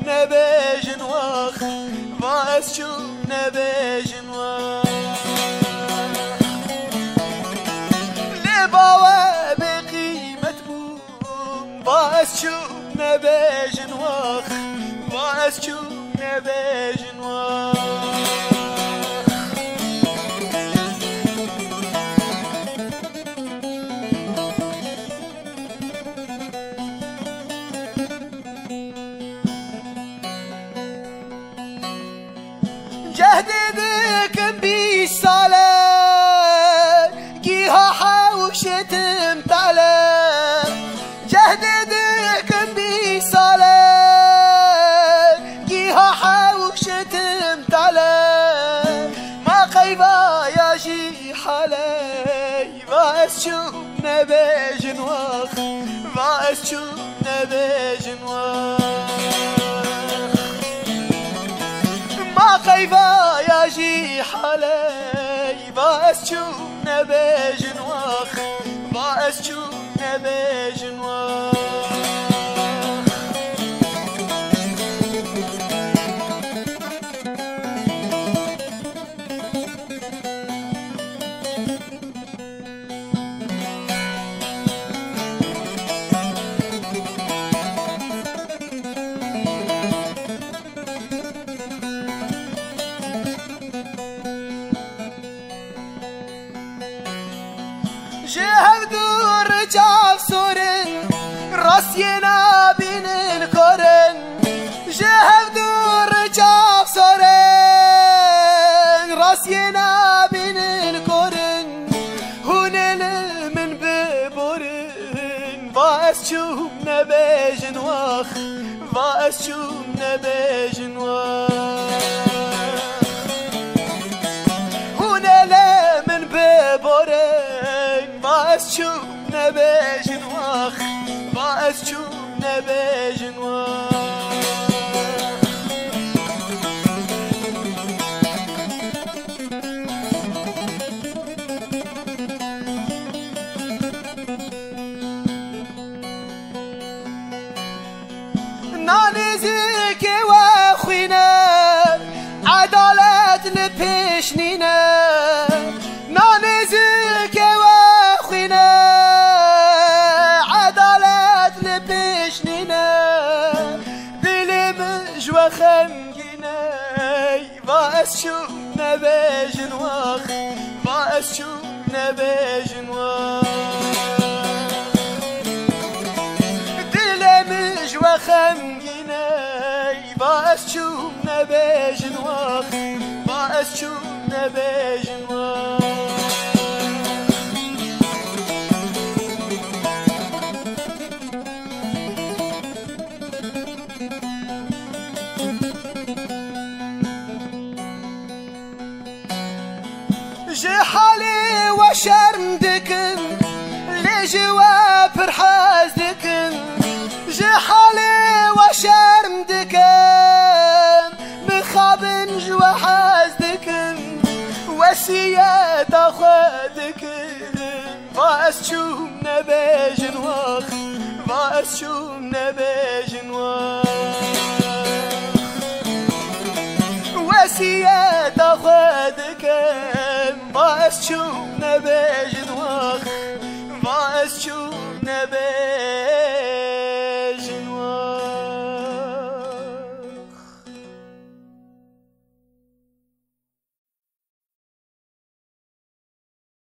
نبيجن واخ باس شو نبيجن واخ لباوة بقيمة بوم باس شو نبيجن واخ باس شو نبيجن واخ جهدك بيسالة جيها حوشت متعلة جهدك بيسالة جيها حوشت متعلة ما قيبا يا جي حالي باس شو نبيجن واخ باس شو نبيجن واخ خيفا يا جي حالي باس شو نبيجن واخ باس شو نبيجن واخ جهد الرجال سورن راسينا بين القرن جهد الرجال سورن راسينا بين القرن هنا من ببورن باس شو نبيجن واخ باس شو نبيجن واخ هنا من ببورن باس شو نبيجن واخ باس شو نبيجن واخ نانزك واخوينا عدالة لبشنينا نانزك واخوينا عدالة لبشنينا بلمج وخنقنا باس شو نبيجن واخ باس شو نبيجن واخ دلمج وخنقنا باس شو نبيجن واخ باس شو نبيجن واخ جحالي وشرمدكن لجوا فرحازدكن جحالي وشرمدكن بخابن جوا حازدكن وسيات اخوادكن باس شو نبيجن واخ باس شو نبيجن واخ وسيات اخوادكن باس شو نبيجن واخ باس شو نبيجن